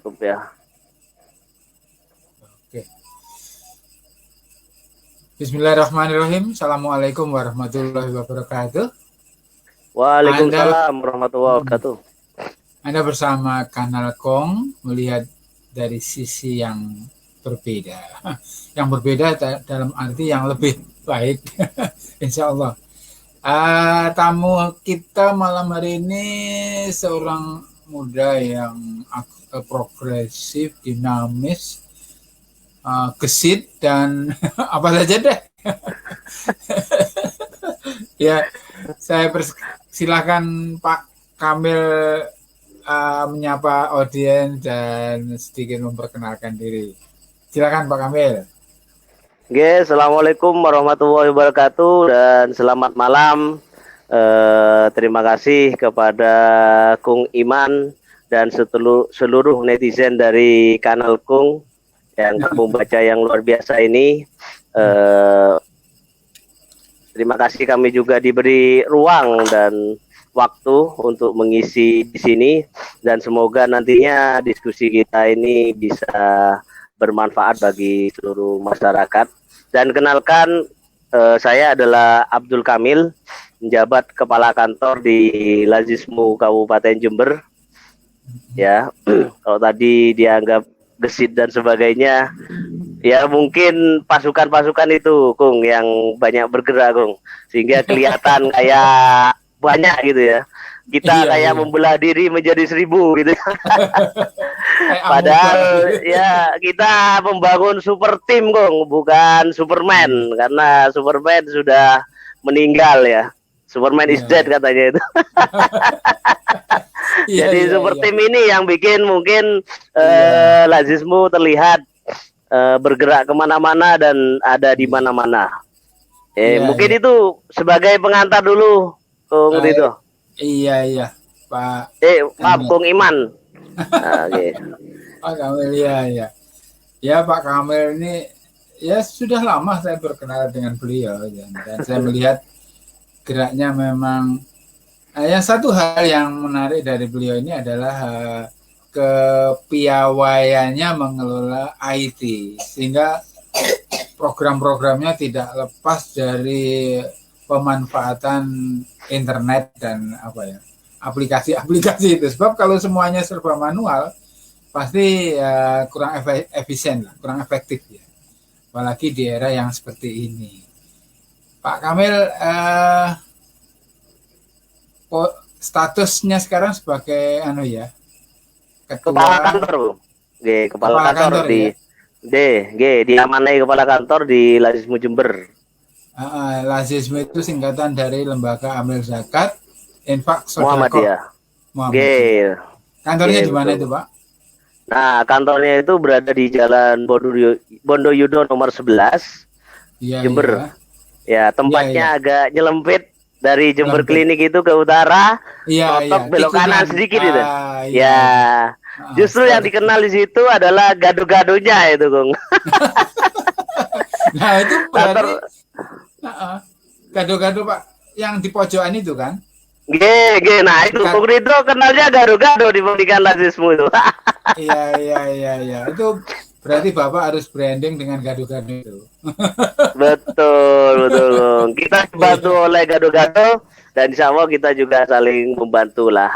Cukup ya. Oke. Bismillahirrahmanirrahim. Assalamualaikum warahmatullahi wabarakatuh. Anda, Waalaikumsalam warahmatullahi wabarakatuh. Anda bersama Kanal Kong melihat dari sisi yang berbeda. Yang berbeda dalam arti yang lebih baik. Insya Allah. Tamu kita malam hari ini seorang muda yang progresif, dinamis, gesit, dan apa saja deh. Ya, saya persilakan Pak Kamil menyapa audiens dan sedikit memperkenalkan diri. Silakan Pak Kamil. Oke, assalamualaikum warahmatullahi wabarakatuh dan selamat malam. Terima kasih kepada Kung Iman dan seluruh netizen dari Kanal Kung yang membaca yang luar biasa ini. Terima kasih, kami juga diberi ruang dan waktu untuk mengisi di sini, dan semoga nantinya diskusi kita ini bisa bermanfaat bagi seluruh masyarakat. Dan kenalkan, saya adalah Abdul Kamil, menjabat kepala kantor di Lazismu Kabupaten Jember. Ya, kalau tadi dianggap gesit dan sebagainya, ya mungkin pasukan-pasukan itu, Kung, yang banyak bergerak, Kung, sehingga kelihatan kayak banyak gitu ya. Kita kayak membelah diri menjadi 1000 gitu. Padahal ya kita membangun super tim, Kung, bukan Superman, karena Superman sudah meninggal ya. Superman is dead katanya itu. Jadi super tim ini yang bikin mungkin Lazismu terlihat bergerak kemana-mana dan ada di mana-mana. Mungkin itu sebagai pengantar dulu, Kung Dito. Iya, Pak. Maaf, Kung Iman. Oke. Pak Kamil, ya. Ya, Pak Kamil ini ya sudah lama saya berkenal dengan beliau dan saya melihat geraknya memang. Yang satu hal yang menarik dari beliau ini adalah kepiawaiannya mengelola IT, sehingga program-programnya tidak lepas dari pemanfaatan internet dan aplikasi-aplikasi itu. Sebab kalau semuanya serba manual, pasti kurang efisien lah, kurang efektif ya. Apalagi di era yang seperti ini. Pak Kamil, statusnya sekarang sebagai ketua kepala kantor, Bu. Kepala kantor di diamanai kepala kantor di Lazismu Jember. Lazismu itu singkatan dari Lembaga Amil Zakat Infak Muhammadiyah. Kantornya di mana itu, Pak? Nah, kantornya itu berada di Jalan Bondoyudo nomor 11, Jember. Ya, tempatnya agak nyelempit. Dari Jember Klinik itu ke utara, belok kanan sedikit itu. Justru yang dikenal di situ adalah gado-gadonya itu, Kung. Nah, itu berarti gado-gado, Pak, yang di pojokan itu kan? Nah itu Kung Ridho kenalnya gado-gado dibandingkan Lazismu itu. Iya. Itu berarti Bapak harus branding dengan gado-gado itu. Betul. Kita dibantu oleh gado-gado dan insya Allah kita juga saling membantu lah.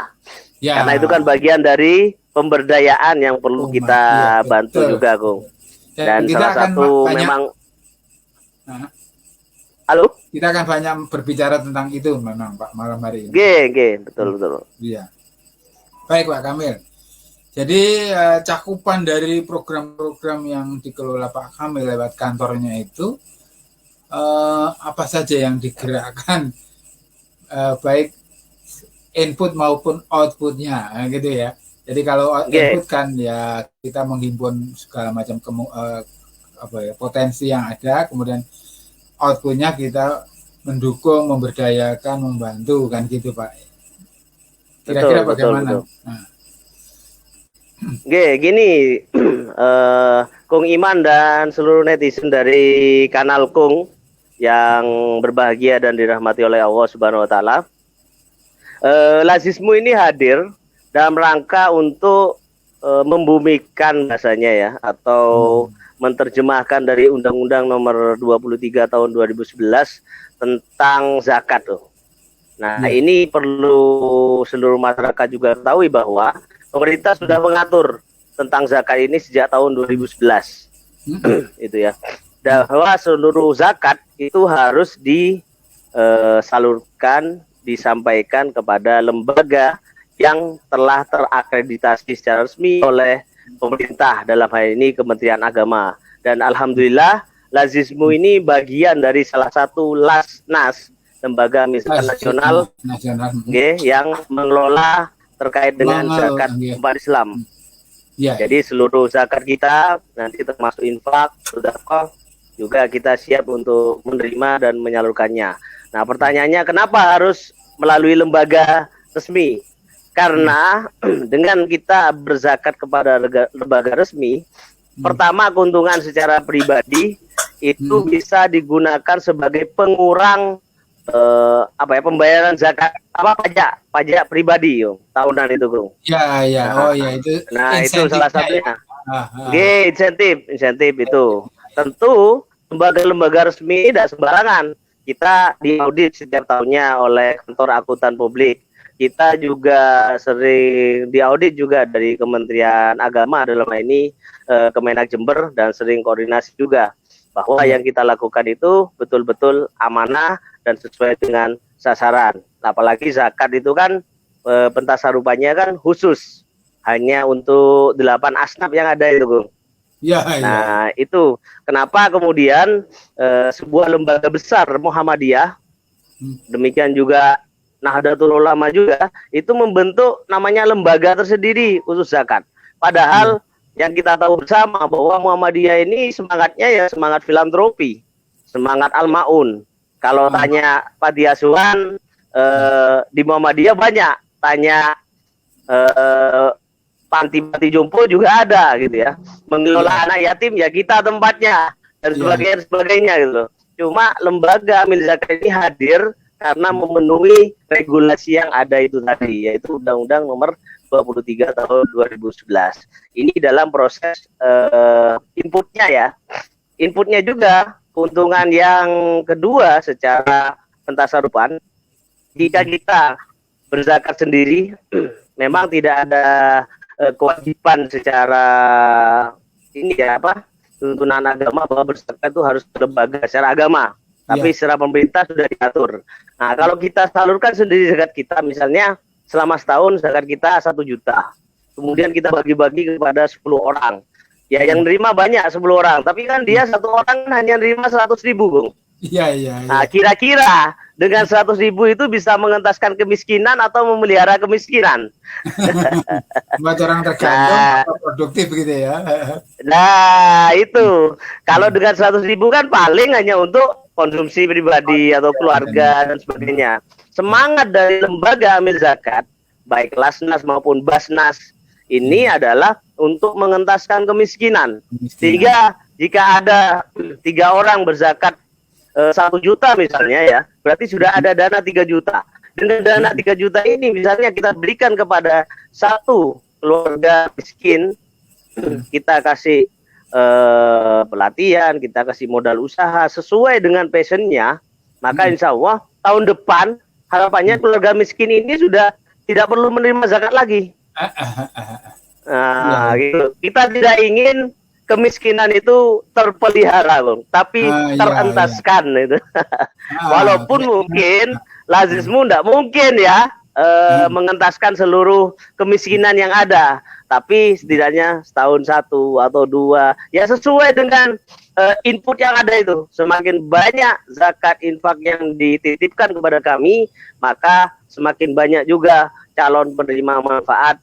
Ya. Karena itu kan bagian dari pemberdayaan yang perlu kita bantu juga, Kung. Dan salah satu memang. Halo? Kita akan banyak berbicara tentang itu memang, Pak, malam hari ini. Betul. Iya. Baik, Pak Kamil. Jadi cakupan dari program-program yang dikelola Pak Kamil lewat kantornya itu apa saja yang digerakkan, baik input maupun outputnya, gitu ya. Jadi kalau input kan ya kita menghimpun segala macam potensi yang ada, kemudian outputnya kita mendukung, memberdayakan, membantu, kan gitu, Pak. Kira-kira bagaimana? Betul. Gini, Kung Iman dan seluruh netizen dari Kanal Kung yang berbahagia dan dirahmati oleh Allah Subhanahu wa Ta'ala. Lazismu ini hadir dalam rangka untuk membumikan bahasanya ya, atau menerjemahkan dari Undang-Undang Nomor 23 Tahun 2011 tentang zakat tuh. Nah, ini perlu seluruh masyarakat juga ketahui bahwa pemerintah sudah mengatur tentang zakat ini sejak tahun 2011. Itu ya. Bahwa seluruh zakat itu harus disalurkan, disampaikan kepada lembaga yang telah terakreditasi secara resmi oleh pemerintah, dalam hal ini Kementerian Agama. Dan alhamdulillah Lazismu ini bagian dari salah satu Lasnas, lembaga zakat nasional yang mengelola terkait dengan zakat umat Islam. Jadi seluruh zakat kita nanti termasuk infak, sedekah juga kita siap untuk menerima dan menyalurkannya. Nah, pertanyaannya kenapa harus melalui lembaga resmi? Karena dengan kita berzakat kepada lembaga resmi, pertama keuntungan secara pribadi itu bisa digunakan sebagai pengurang pembayaran zakat pajak pribadi tahunan itu, Bung. Ya. Itu. Nah, itu salah satunya. Insentif itu. Tentu lembaga-lembaga resmi tidak sembarangan. Kita diaudit setiap tahunnya oleh kantor akuntan publik. Kita juga sering diaudit juga dari Kementerian Agama, dalam hal ini Kemenak Jember, dan sering koordinasi juga bahwa yang kita lakukan itu betul-betul amanah dan sesuai dengan sasaran. Apalagi zakat itu kan pentasarufannya kan khusus hanya untuk 8 asnaf yang ada itu, Bung. Nah, itu kenapa kemudian sebuah lembaga besar Muhammadiyah, demikian juga Nahdlatul Ulama juga, itu membentuk namanya lembaga tersendiri khusus zakat. Padahal yang kita tahu bersama bahwa Muhammadiyah ini semangatnya ya semangat filantropi, semangat al-ma'un. Kalau tanya panti asuhan di Muhammadiyah banyak, tanya panti jompo juga ada gitu ya. Mengelola anak yatim ya kita tempatnya dan sebagainya gitu. Cuma lembaga amil zakat ini hadir karena memenuhi regulasi yang ada itu tadi, yaitu Undang-Undang Nomor 23 Tahun 2011. Ini dalam proses inputnya ya. Inputnya juga keuntungan yang kedua secara pentasarufan, jika kita berzakat sendiri memang tidak ada kewajiban secara tuntunan agama bahwa berzakat itu harus lembaga secara agama, tapi secara pemerintah sudah diatur. Nah, kalau kita salurkan sendiri zakat kita, misalnya selama setahun zakat kita 1 juta, kemudian kita bagi-bagi kepada 10 orang, ya yang nerima banyak 10 orang, tapi kan dia 1 orang hanya nerima 100.000, Bung. Nah, kira-kira dengan 100.000 itu bisa mengentaskan kemiskinan atau memelihara kemiskinan? Buat orang tergantung produktif gitu ya. Nah, itu kalau dengan 100.000 kan paling hanya untuk konsumsi pribadi atau keluarga dan sebagainya. Semangat dari lembaga amil zakat, baik Lasnas maupun Basnas, ini adalah untuk mengentaskan kemiskinan. Sehingga jika ada 3 orang berzakat 1 juta misalnya ya, berarti sudah ada dana 3 juta. Dengan dana 3 juta ini misalnya kita berikan kepada 1 keluarga miskin, kita kasih pelatihan, kita kasih modal usaha sesuai dengan passionnya, maka insya Allah tahun depan harapannya keluarga miskin ini sudah tidak perlu menerima zakat lagi. Nah, gitu. Kita tidak ingin kemiskinan itu terpelihara, Bung, tapi terentaskan itu. Walaupun mungkin Lazismu tidak mungkin ya mengentaskan seluruh kemiskinan yang ada, tapi setidaknya setahun 1 atau 2 ya sesuai dengan input yang ada itu. Semakin banyak zakat infak yang dititipkan kepada kami, maka semakin banyak juga calon penerima manfaat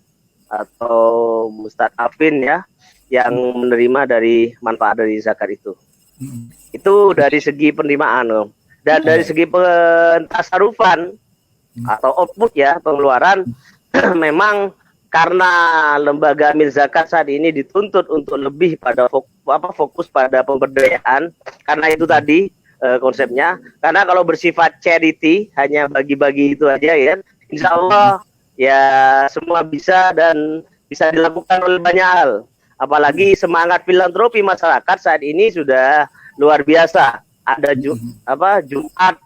atau mustadafin ya yang menerima dari manfaat dari zakat itu. Itu dari segi penerimaan, dan dari segi pentasarufan atau output ya, pengeluaran, memang karena lembaga amil zakat saat ini dituntut untuk lebih pada fokus pada pemberdayaan, karena itu tadi konsepnya. Karena kalau bersifat charity, hanya bagi-bagi itu aja ya, insya Allah ya semua bisa dan bisa dilakukan oleh banyak hal. Apalagi semangat filantropi masyarakat saat ini sudah luar biasa. Ada Jumat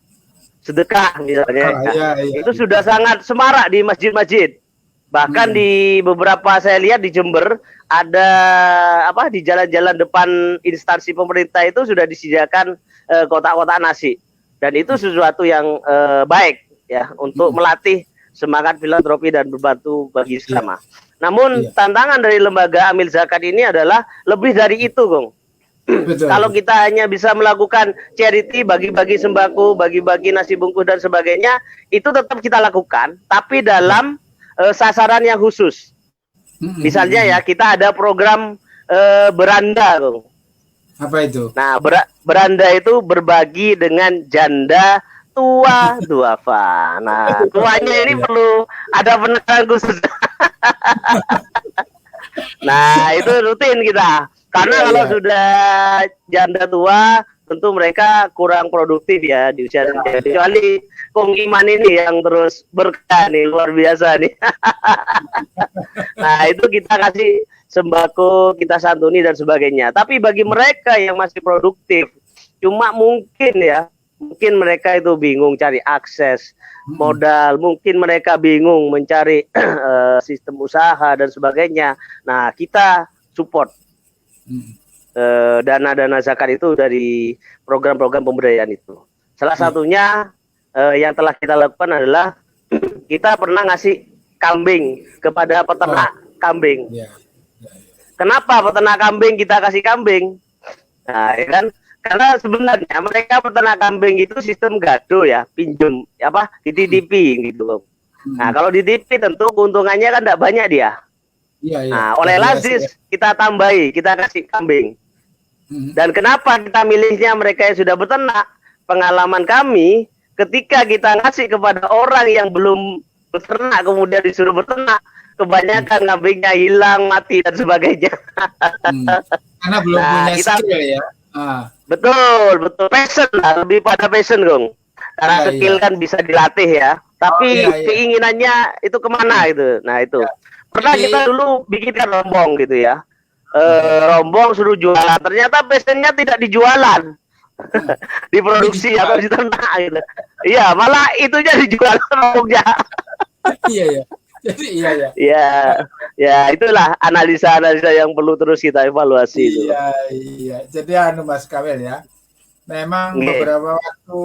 sedekah misalnya. Itu sudah sangat semarak di masjid-masjid. Bahkan di beberapa saya lihat di Jember ada di jalan-jalan depan instansi pemerintah itu sudah disediakan kotak-kotak nasi. Dan itu sesuatu yang baik ya untuk melatih semangat filantropi dan berbantu bagi sesama. Namun tantangan dari lembaga Amil Zakat ini adalah lebih dari itu, Gong. Kalau kita hanya bisa melakukan charity, bagi-bagi sembako, bagi-bagi nasi bungkus dan sebagainya, itu tetap kita lakukan, tapi dalam sasaran yang khusus. Misalnya ya, kita ada program beranda, Gong. Apa itu? Nah, beranda itu berbagi dengan janda tua duafa. Nah, tuanya ini perlu ada penekanan khusus. Nah, itu rutin kita. Karena kalau sudah janda tua, tentu mereka kurang produktif ya di usia senja. Kecuali Kong Iman ini yang terus berkah nih, luar biasa nih. Nah, itu kita kasih sembako, kita santuni dan sebagainya. Tapi bagi mereka yang masih produktif, cuma mungkin mereka itu bingung cari akses modal, mungkin mereka bingung mencari sistem usaha dan sebagainya. Nah, kita support dana-dana zakat itu dari program-program pemberdayaan itu. Salah satunya yang telah kita lakukan adalah kita pernah ngasih kambing kepada peternak kambing. Kenapa peternak kambing kita kasih kambing? Nah, ya kan? Karena sebenarnya mereka peternak kambing itu sistem gado ya, pinjem dititipi gitu. Nah, kalau dititipi tentu keuntungannya kan tidak banyak dia. Nah, oleh Lazis kita tambahi, kita kasih kambing. Dan kenapa kita milihnya mereka yang sudah beternak? Pengalaman kami ketika kita ngasih kepada orang yang belum beternak kemudian disuruh beternak, kebanyakan kambingnya hilang, mati dan sebagainya. Karena belum punya skill ya. Betul, passion lah, lebih pada passion, Gong. Karena skill kan bisa dilatih ya. Tapi keinginannya itu kemana itu? Nah itu. Pernah kita dulu bikinkan rombong gitu ya. Rombong suruh jualan. Ternyata passionnya tidak dijualan. Diproduksi atau diternak gitu. Iya, malah itunya dijual rombongnya. Iya. Jadi Ya, itulah analisa-analisa yang perlu terus kita evaluasi itu. Iya. Jadi Mas Kamil ya. Memang beberapa waktu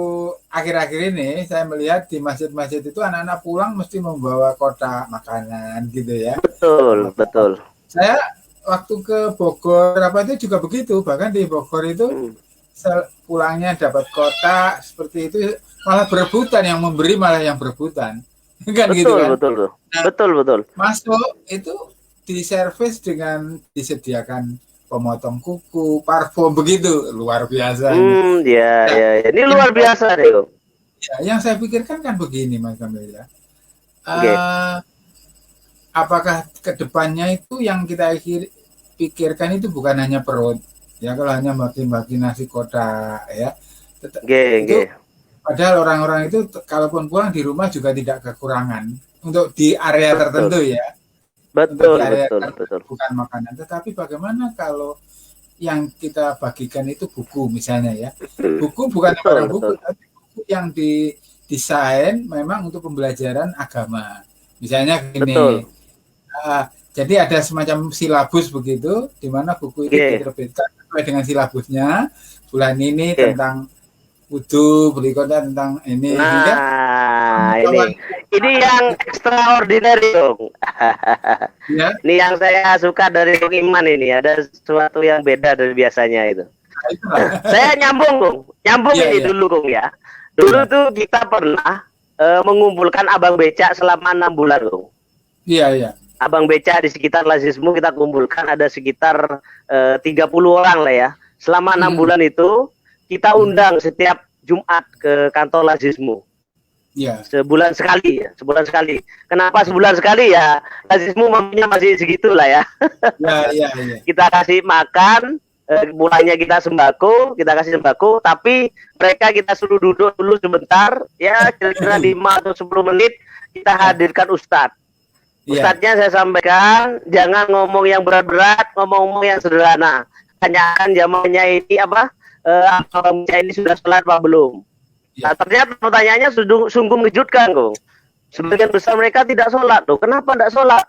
akhir-akhir ini saya melihat di masjid-masjid itu anak-anak pulang mesti membawa kotak makanan gitu ya. Betul. Saya waktu ke Bogor itu juga begitu. Bahkan di Bogor itu pulangnya dapat kotak seperti itu, malah berebutan, yang memberi malah yang berebutan. Kan gitu kan? Betul. Nah, betul. Masuk itu diservis dengan disediakan pemotong kuku, parfum begitu, luar biasa. Ya. Ini luar biasa deh. Ya, yang saya pikirkan kan begini, Mas Kamil ya. Apakah kedepannya itu yang kita pikirkan itu bukan hanya perut, ya, kalau hanya bagi-bagi nasi kotak ya. Itu, padahal orang-orang itu kalaupun pulang di rumah juga tidak kekurangan untuk di area tertentu ya. Betul. Bukan makanan, tetapi bagaimana kalau yang kita bagikan itu buku misalnya ya. Buku bukan barang buku, tapi buku yang didesain memang untuk pembelajaran agama. Misalnya gini. Jadi ada semacam silabus begitu, di mana buku itu diterbitkan sesuai dengan silabusnya. Bulan ini tentang wudhu, berikutnya tentang ini. Ini yang extraordinary, Dong. Ya? Ini yang saya suka dari Kong Iman ini, ada sesuatu yang beda dari biasanya itu. Saya nyambung ini dulu, Kong ya. Dulu tuh kita pernah mengumpulkan abang becak selama 6 bulan, Kong. Iya. Abang becak di sekitar Lazismu kita kumpulkan ada sekitar 30 orang lah ya. Selama 6 bulan itu kita undang setiap Jumat ke kantor Lazismu. Iya. Sebulan sekali. Kenapa sebulan sekali ya? Lazismu mampunya masih segitu lah ya. Iya. Kita kasih makan, mulanya kita kasih sembako, tapi mereka kita suruh duduk dulu sebentar, ya kira-kira 5 atau 10 menit kita hadirkan ustadz. Ustadznya saya sampaikan, jangan ngomong yang berat-berat, ngomong yang sederhana. Tanyakan jamaahnya ini ini sudah sholat apa belum. Nah, ternyata pertanyaannya sungguh mengejutkan, kok. Sebagian besar mereka tidak sholat, tuh. Kenapa tidak sholat?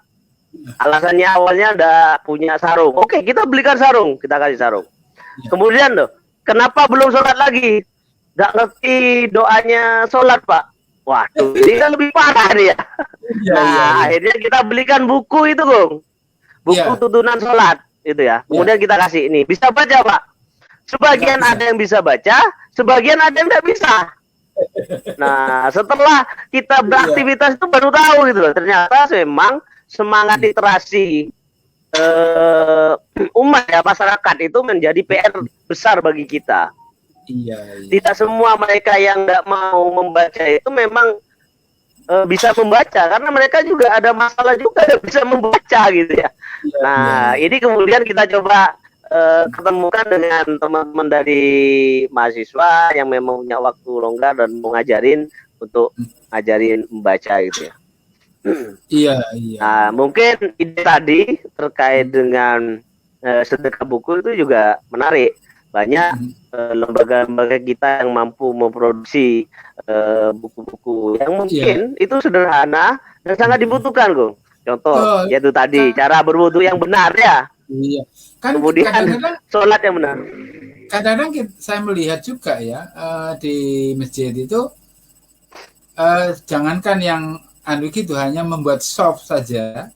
Alasannya awalnya ada punya sarung. Oke, kita belikan sarung, kita kasih sarung. Kemudian tuh, kenapa belum sholat lagi? Nggak ngerti doanya sholat, Pak. Waduh, ini kan lebih parah nih ya. Akhirnya kita belikan buku itu, Gong. Buku tuntunan sholat, itu ya. Kemudian kita kasih ini. Bisa baca, Pak? Sebagian ada yang bisa baca, sebagian ada yang tidak bisa. Nah, setelah kita beraktivitas itu baru tahu gitu loh. Ternyata memang semangat literasi umat ya, masyarakat itu menjadi PR besar bagi kita. Tidak semua mereka yang nggak mau membaca itu memang bisa membaca, karena mereka juga ada masalah juga bisa membaca gitu ya. Nah, ini kemudian kita coba ketemukan dengan teman-teman dari mahasiswa yang memang punya waktu longgar dan mau ngajarin untuk ngajarin membaca gitu ya. Nah, mungkin ide tadi terkait dengan sedekah buku itu juga menarik. Banyak lembaga-lembaga kita yang mampu memproduksi buku-buku yang mungkin itu sederhana dan sangat dibutuhkan, Gong. Contoh, yaitu tadi cara berwudu yang benar ya. Kan kemudian kadang-kadang sholat yang benar. Kadang-kadang saya melihat juga ya di masjid itu jangankan yang gitu hanya membuat soft saja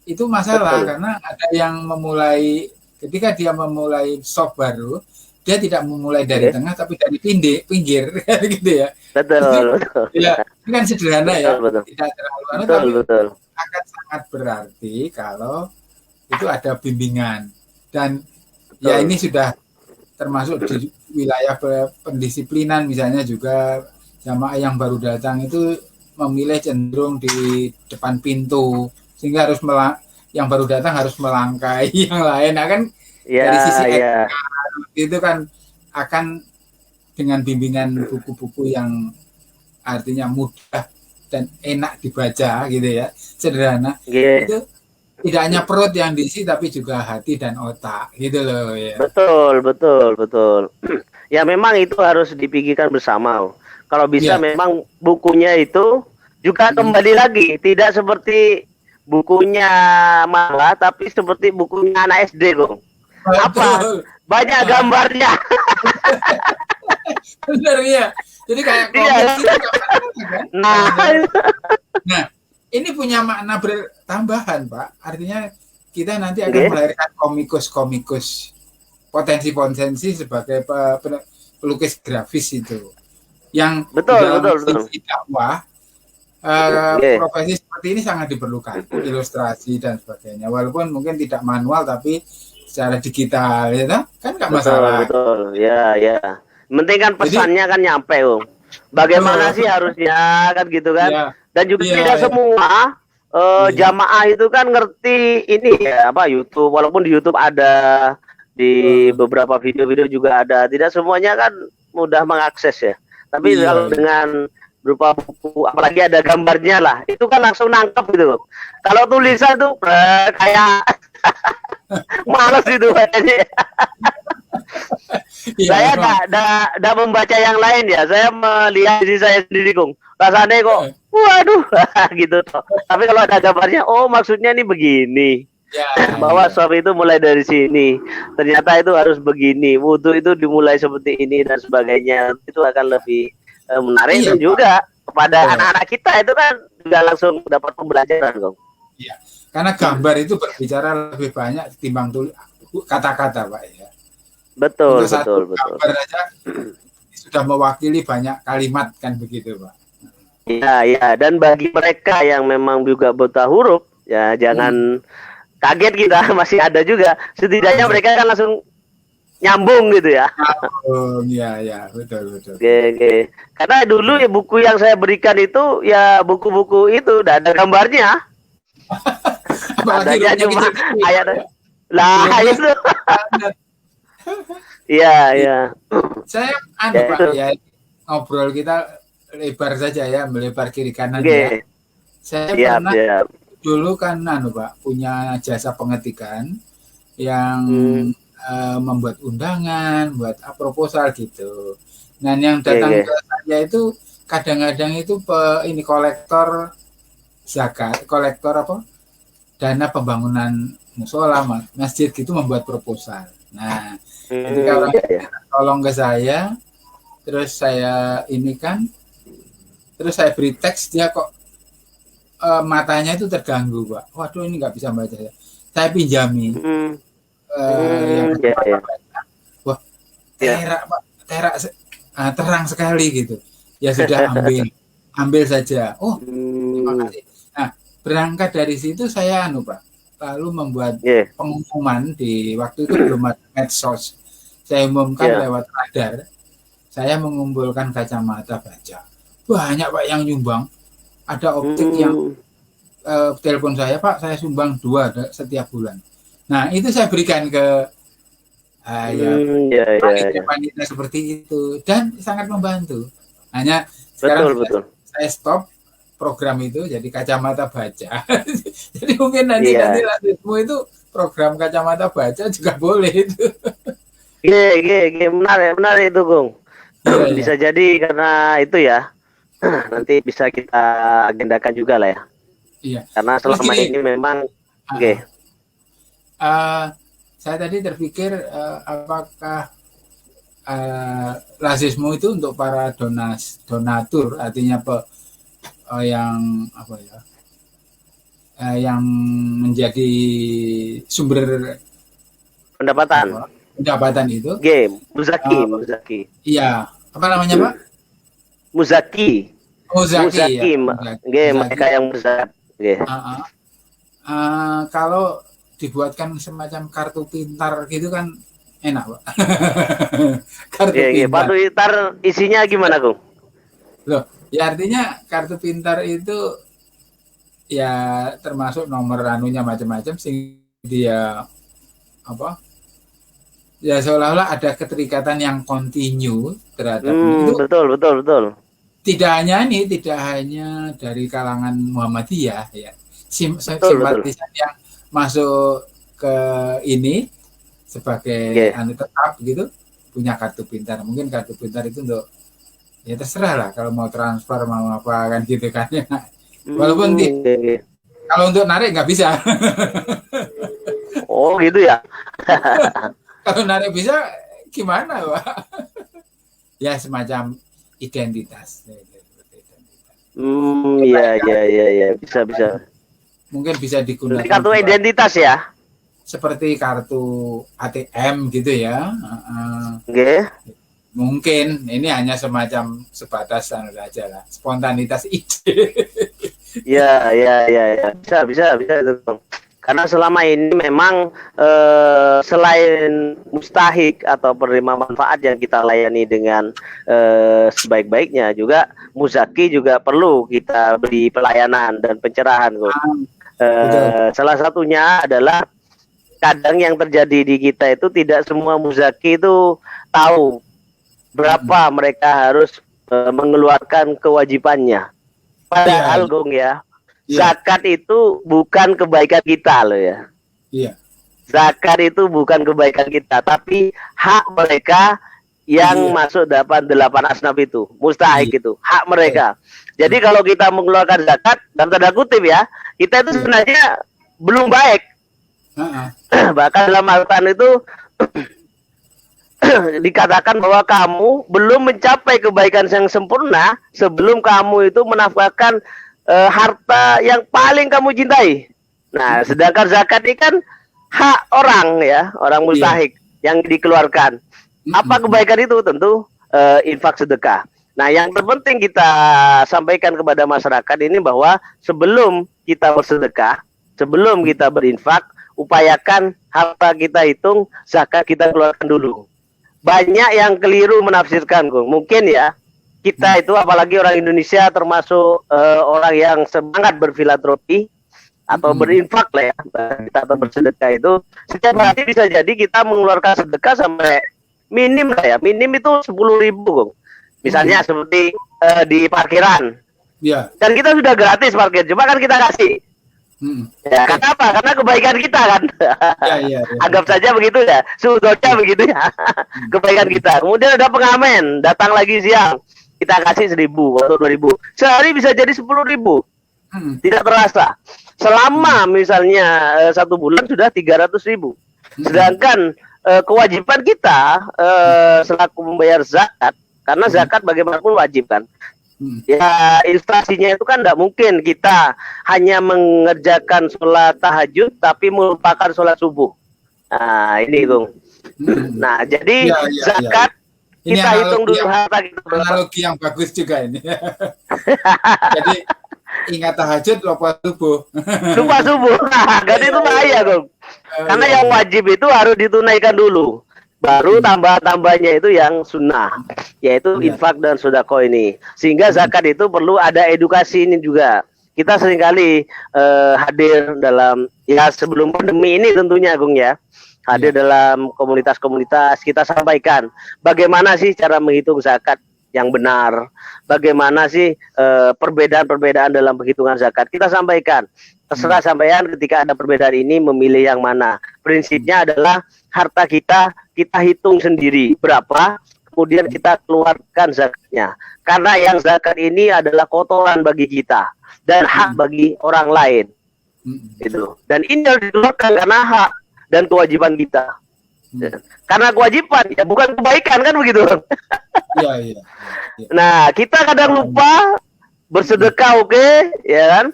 itu masalah. Betul. Karena ada yang memulai ketika dia memulai soft baru, dia tidak memulai dari tengah tapi dari pinggir gitu ya. Betul. Ya, ini kan sederhana betul. Tidak terlalu tapi akan sangat berarti kalau itu ada bimbingan. Dan ya ini sudah termasuk di wilayah pendisiplinan, misalnya juga jamaah yang baru datang itu memilih cenderung di depan pintu, sehingga harus yang baru datang harus melangkai yang lain. Nah, kan dari sisi itu kan akan dengan bimbingan buku-buku yang artinya mudah dan enak dibaca gitu ya, sederhana. Itu tidak hanya perut yang diisi tapi juga hati dan otak gitu loh ya. Betul. Ya memang itu harus dipikirkan bersama. Kalau bisa memang bukunya itu juga kembali lagi tidak seperti bukunya malah tapi seperti bukunya anak SD, kok. Apa? Banyak gambarnya. Benar ya. Jadi kayak Nah, ini punya makna bertambahan, Pak. Artinya kita nanti akan melahirkan komikus potensi sebagai pelukis grafis itu. Yang betul. dakwah profesi seperti ini sangat diperlukan, ilustrasi dan sebagainya. Walaupun mungkin tidak manual tapi secara digital, ya kan nggak masalah. Betul. Ya. Penting kan pesannya kan nyampe, Om. Bagaimana sih harusnya kan gitu kan? Ya. Dan juga tidak semua jamaah itu kan ngerti ini ya YouTube, walaupun di YouTube ada, di beberapa video-video juga ada. Tidak semuanya kan mudah mengakses ya. Tapi kalau dengan berupa buku, apalagi ada gambarnya lah, itu kan langsung nangkep gitu. Kalau tulisan tuh kayak males itu bacanya. Saya tidak membaca yang lain ya. Saya melihat diri saya sendiri, Kong. Rasanya kok, waduh, gitu toh. Tapi kalau ada gambarnya, oh maksudnya nih begini. Bahwa soft itu mulai dari sini. Ternyata itu harus begini. Wudu itu dimulai seperti ini dan sebagainya. Itu akan lebih menarik dan juga kepada anak-anak kita itu kan juga langsung dapat pembelajaran, Kong. Iya. Karena gambar itu berbicara lebih banyak ketimbang kata-kata, Pak ya. Betul. Gambar aja sudah mewakili banyak kalimat kan begitu, Pak. Iya. Dan bagi mereka yang memang juga buta huruf, ya jangan kaget kita masih ada juga. Setidaknya mereka kan langsung nyambung gitu ya. Iya, betul. Oke. Karena dulu ya buku yang saya berikan itu ya buku-buku itu udah ada gambarnya. Adanya cuma ayat. Lah itu. Iya. Saya Pak ya, ngobrol kita lebar saja ya, melebar kiri kanan ya. Saya pernah dulu kan Pak punya jasa pengetikan yang membuat undangan, buat proposal gitu. Dan yang datang ke saya itu kadang-kadang itu ini kolektor zakat, kolektor dana pembangunan musola, masjid gitu membuat proposal. Nah, ketika orang tolong ke saya, terus saya ini kan, terus saya beri teks, dia kok matanya itu terganggu, Pak. Waduh, ini nggak bisa baca. Saya pinjami. Wah, terak, Pak. Terak terang sekali gitu. Ya sudah, ambil saja. Oh, terima kasih. Nah, berangkat dari situ saya Pak, lalu membuat pengumuman di waktu itu belum ada medsos. Saya umumkan lewat radar. Saya mengumpulkan kacamata baca. Banyak Pak yang nyumbang. Ada optik yang telepon saya, Pak, saya sumbang 2 setiap bulan. Nah, itu saya berikan ke wanita seperti itu dan sangat membantu. Hanya sekarang saya stop program itu jadi kacamata baca. Jadi mungkin nanti lanjutmu itu program kacamata baca juga boleh itu. Menarik itu, Gung. Bisa jadi karena itu ya. Nanti bisa kita agendakan juga lah ya. Iya. Karena selama ini memang saya tadi terpikir apakah rasisme itu untuk para donatur, artinya yang yang menjadi sumber pendapatan itu. Muzaki. Iya, apa namanya Pak? Muzaki. Mereka yang muzaki. Kalau dibuatkan semacam kartu pintar gitu kan enak, Pak. Kartu pintar isinya gimana, Gung? Loh, ya artinya kartu pintar itu ya termasuk nomor anunya macam-macam sehingga dia ya seolah-olah ada keterikatan yang kontinu terhadap itu. Betul. Tidak hanya dari kalangan Muhammadiyah ya. Simpatisan yang masuk ke ini sebagai tetap gitu punya kartu pintar. Mungkin kartu pintar itu untuk ya terserah lah kalau mau transfer mau apa kan gitu kan ya. Walaupun kalau untuk narik nggak bisa. Oh gitu ya. Kalau narik bisa gimana, Pak? Ya semacam identitas. Iya, bisa. Mungkin bisa digunakan. Kartu identitas ya? Seperti kartu ATM gitu ya. Mungkin ini hanya semacam sebatas saja lah, spontanitas ide. Ya. Bisa itu. Karena selama ini memang selain mustahik atau penerima manfaat yang kita layani dengan sebaik-baiknya, juga muzaki juga perlu kita beri pelayanan dan pencerahan. Salah satunya adalah kadang yang terjadi di kita itu tidak semua muzaki itu tahu berapa mereka harus mengeluarkan kewajibannya. Padahal Gong ya, zakat itu bukan kebaikan kita loh ya. Iya. Zakat itu bukan kebaikan kita, tapi hak mereka yang masuk dapat 8 asnaf itu, mustahik itu, hak mereka. Jadi kalau kita mengeluarkan zakat, dalam tanda kutip ya, kita itu sebenarnya belum baik. Bahkan dalam Al-Quran itu dikatakan bahwa kamu belum mencapai kebaikan yang sempurna sebelum kamu itu menafkahkan harta yang paling kamu cintai. Nah, sedangkan zakat ini kan hak orang ya, orang mustahik yang dikeluarkan. Apa kebaikan itu? Tentu infak sedekah. Nah, yang terpenting kita sampaikan kepada masyarakat ini bahwa sebelum kita bersedekah, sebelum kita berinfak, upayakan harta kita hitung, zakat kita keluarkan dulu. Banyak yang keliru menafsirkan, Gung. Mungkin ya, kita itu apalagi orang Indonesia termasuk orang yang semangat berfilantropi atau berinfak lah ya, atau bersedekah itu, setiap hari bisa jadi kita mengeluarkan sedekah sampai minim lah ya, minim itu 10.000, Gung. Misalnya seperti di parkiran. Dan kita sudah gratis parkir, cuma kan kita kasih. Ya, kenapa? Karena kebaikan kita kan. Ya. Anggap saja begitu ya. Sudahnya begitu ya. Kebaikan kita. Kemudian ada pengamen, datang lagi siang. Kita kasih 1.000 atau 2.000. Sehari bisa jadi 10.000. Tidak terasa. Selama misalnya 1 bulan sudah 300.000. Sedangkan kewajiban kita selaku membayar zakat, karena zakat bagaimanapun wajib kan. Ya, instansinya itu kan tidak mungkin kita hanya mengerjakan sholat tahajud tapi melupakan sholat subuh. Nah, ini Gung. Nah, jadi zakat ini kita hitung dulu harta kita. Analogi yang bagus juga ini. Jadi ingat tahajud, lupa subuh. Lupa subuh. Nah, kan itu bahaya, Gung. Karena yang wajib itu harus ditunaikan dulu. Baru tambah-tambahnya itu yang sunnah, yaitu infak dan sedekah ini. Sehingga zakat itu perlu ada edukasi ini juga. Kita seringkali hadir dalam, ya sebelum pandemi ini tentunya Agung ya, hadir dalam komunitas-komunitas, kita sampaikan bagaimana sih cara menghitung zakat yang benar, bagaimana sih perbedaan-perbedaan dalam penghitungan zakat. Kita sampaikan, terserah sampean ketika ada perbedaan ini memilih yang mana. Prinsipnya adalah harta kita hitung sendiri berapa, kemudian kita keluarkan zakatnya. Karena yang zakat ini adalah kotoran bagi kita dan hak bagi orang lain. Gitu. Dan ini harus dikeluarkan karena hak dan kewajiban kita. Karena kewajiban ya bukan kebaikan kan begitu. Iya. Nah, kita kadang lupa bersedekah, oke, ya kan?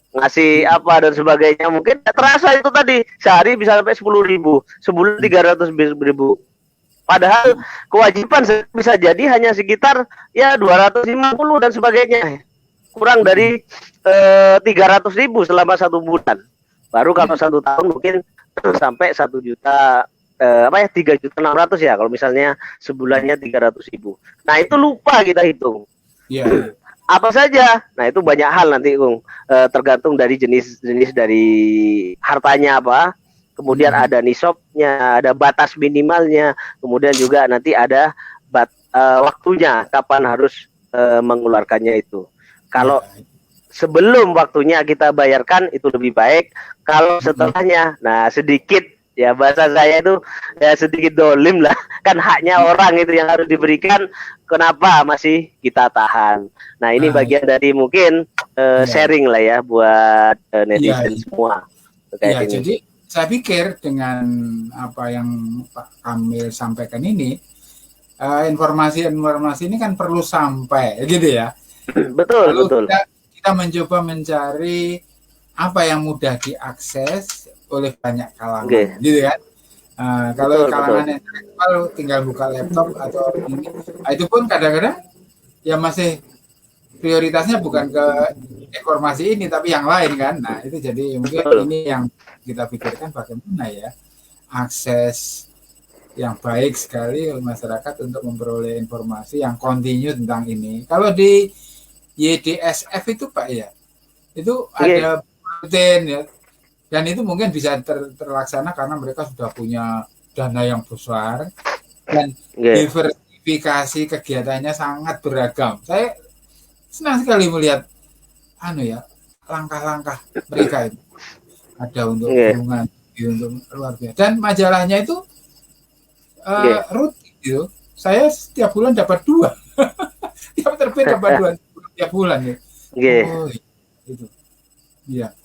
Ngasih apa dan sebagainya, mungkin terasa itu tadi sehari bisa sampai 10.000, sebulan 300.000. Padahal kewajiban bisa jadi hanya sekitar ya 250 dan sebagainya, kurang dari 300.000 selama 1 bulan. Baru kalau 1 tahun mungkin sampai 1 juta 3.600.000 ya kalau misalnya sebulannya 300.000. Nah itu lupa kita hitung. Iya. Apa saja? Nah itu banyak hal nanti Gung, tergantung dari jenis dari hartanya apa. Kemudian ada nisabnya, ada batas minimalnya. Kemudian juga nanti ada waktunya kapan harus mengeluarkannya itu. Kalau sebelum waktunya kita bayarkan itu lebih baik. Kalau setelahnya, nah sedikit ya bahasa saya itu ya sedikit dolim lah, kan haknya orang itu yang harus diberikan, kenapa masih kita tahan. Nah ini bagian dari mungkin sharing lah ya buat netizen semua. Ya, jadi saya pikir dengan apa yang Pak Kamil sampaikan ini, informasi-informasi ini kan perlu sampai gitu ya. Betul. Kita mencoba mencari apa yang mudah diakses oleh banyak kalangan, gitu kan. Kalau kalangan intelektual tinggal buka laptop atau ini, itu pun kadang-kadang ya masih prioritasnya bukan ke informasi ini tapi yang lain kan. Nah itu jadi mungkin ini yang kita pikirkan bagaimana ya akses yang baik sekali oleh masyarakat untuk memperoleh informasi yang kontinu tentang ini. Kalau di YDSF itu Pak ya, itu ada rutin ya. Dan itu mungkin bisa terlaksana karena mereka sudah punya dana yang besar dan diversifikasi kegiatannya sangat beragam. Saya senang sekali melihat langkah-langkah mereka itu. Ada untuk hubungan, untuk luar biasa. Dan majalahnya itu rutin gitu. Saya setiap bulan dapat 2. Tiap terbit dapat 2 tiap bulan ya. Itu. Iya.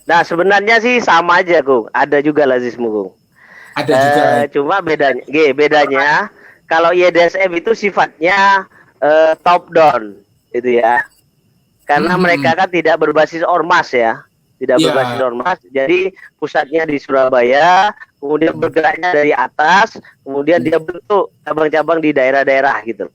Nah sebenarnya sih sama aja Gung, ada juga lazismu Gung. Ada juga. Cuma bedanya kalau YDSF itu sifatnya top down, gitu ya. Karena mereka kan tidak berbasis ormas ya, berbasis ormas. Jadi pusatnya di Surabaya, kemudian bergeraknya dari atas, kemudian dia bentuk cabang-cabang di daerah-daerah gitu.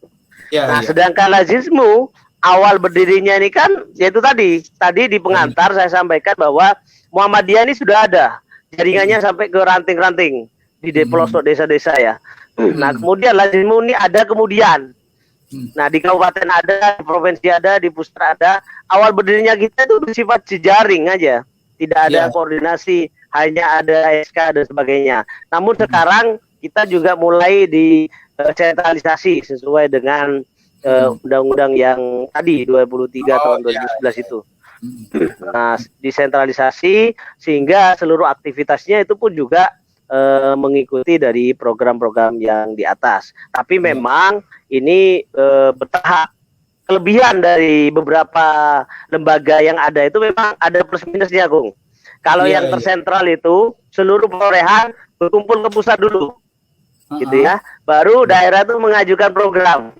Sedangkan lazismu awal berdirinya ini kan yaitu tadi di pengantar saya sampaikan bahwa Muhammadiyah ini sudah ada jaringannya sampai ke ranting-ranting di pelosok desa-desa ya. Nah kemudian lazismu ini ada kemudian. Nah di kabupaten ada, di provinsi ada, di pusat ada. Awal berdirinya kita itu bersifat jejaring aja, tidak ada koordinasi, hanya ada SK dan sebagainya. Namun sekarang kita juga mulai disentralisasi sesuai dengan undang-undang yang tadi 23 tahun 2011 itu. Nah, desentralisasi sehingga seluruh aktivitasnya itu pun juga mengikuti dari program-program yang di atas. Tapi memang ini bertahap. Kelebihan dari beberapa lembaga yang ada itu memang ada plus minusnya, Gung. Kalau yang tersentral itu seluruh perolehan berkumpul ke pusat dulu, gitu ya. Baru daerah itu mengajukan program,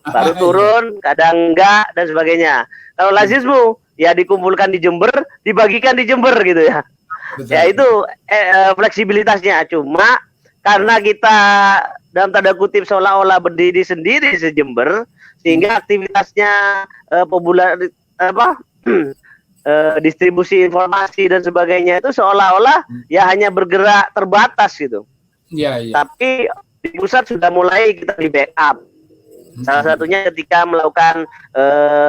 baru turun, kadang enggak dan sebagainya. Kalau Lazismu ya dikumpulkan di Jember, dibagikan di Jember gitu ya. Betul. Ya itu fleksibilitasnya. Cuma karena kita dalam tanda kutip seolah-olah berdiri sendiri se-Jember, sehingga aktivitasnya distribusi informasi dan sebagainya itu seolah-olah ya hanya bergerak terbatas gitu. Tapi di pusat sudah mulai kita di backup. Salah satunya ketika melakukan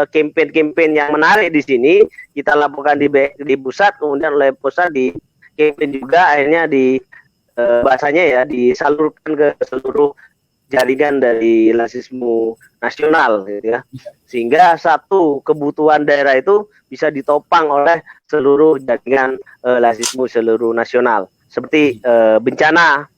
campaign-campaign yang menarik di sini, kita lakukan di pusat, kemudian oleh pusat di campaign juga akhirnya di bahasanya ya disalurkan ke seluruh jaringan dari Lazismu nasional gitu ya. Sehingga satu kebutuhan daerah itu bisa ditopang oleh seluruh jaringan Lazismu seluruh nasional. Seperti bencana.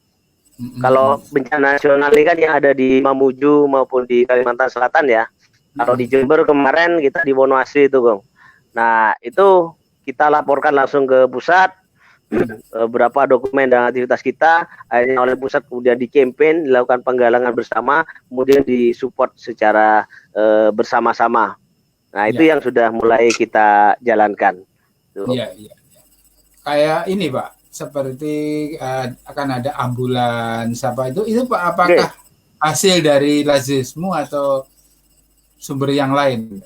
Kalau bencana nasional ini kan yang ada di Mamuju maupun di Kalimantan Selatan ya. Kalau di Jember kemarin kita di Wonoasri itu, Gong. Nah, itu kita laporkan langsung ke pusat berapa dokumen dan aktivitas kita, akhirnya oleh pusat kemudian di campaign, dilakukan penggalangan bersama, kemudian disupport secara bersama-sama. Nah, itu yang sudah mulai kita jalankan. Iya. Kayak ini, Pak, seperti akan ada ambulans apa itu Pak, apakah hasil dari Lazismu atau sumber yang lain?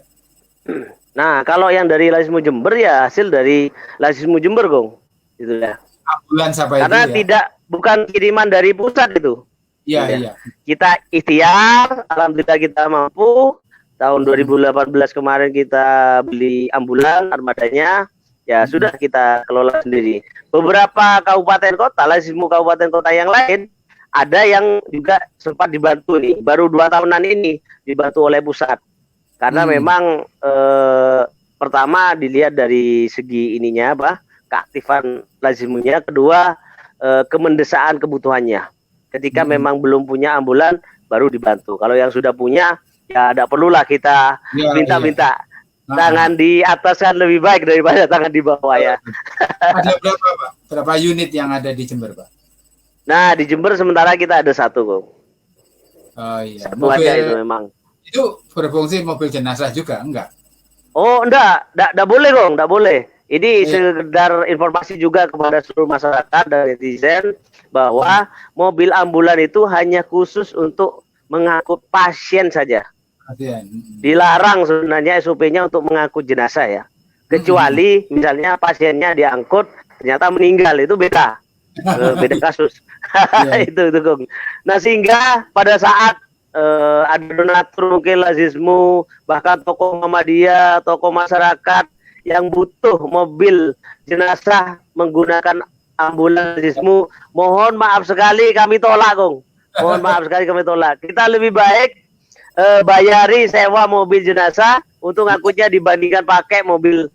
Nah, kalau yang dari Lazismu Jember ya hasil dari Lazismu Jember, Gong. Gitu ya. Ambulans apa karena itu ya? Bukan kiriman dari pusat itu. Iya. Kita ikhtiar, alhamdulillah kita mampu. Tahun 2018 kemarin kita beli ambulan armadanya, ya sudah kita kelola sendiri. Beberapa kabupaten kota, Lazismu kabupaten kota yang lain ada yang juga sempat dibantu nih, baru 2 tahunan ini dibantu oleh pusat. Karena memang pertama dilihat dari segi ininya keaktifan Lazismunya, kedua kemendesaan kebutuhannya. Ketika memang belum punya ambulan baru dibantu. Kalau yang sudah punya ya tidak perlulah kita minta-minta. Tangan di atas kan lebih baik daripada tangan di bawah ya. Ada berapa, Pak? Berapa unit yang ada di Jember, Pak? Nah, di Jember sementara kita ada satu, Kok. Oh iya. Satu aja itu memang. Itu berfungsi mobil jenazah juga enggak? Oh, enggak boleh, Kong, enggak boleh. Ini sekedar informasi juga kepada seluruh masyarakat dan netizen bahwa mobil ambulan itu hanya khusus untuk mengangkut pasien saja. Dilarang sebenarnya SOP-nya untuk mengangkut jenazah ya. Kecuali misalnya pasiennya diangkut ternyata meninggal, itu beda. Beda kasus. itu Kong. Nah, sehingga pada saat ada donatur mungkin Lazismu, bahkan tokoh Muhammadiyah, tokoh masyarakat yang butuh mobil jenazah menggunakan ambulans Lazismu, mohon maaf sekali kami tolak, Kong. Mohon maaf sekali kami tolak. Kita lebih baik bayari sewa mobil jenazah untuk ngangkutnya dibandingkan pakai mobil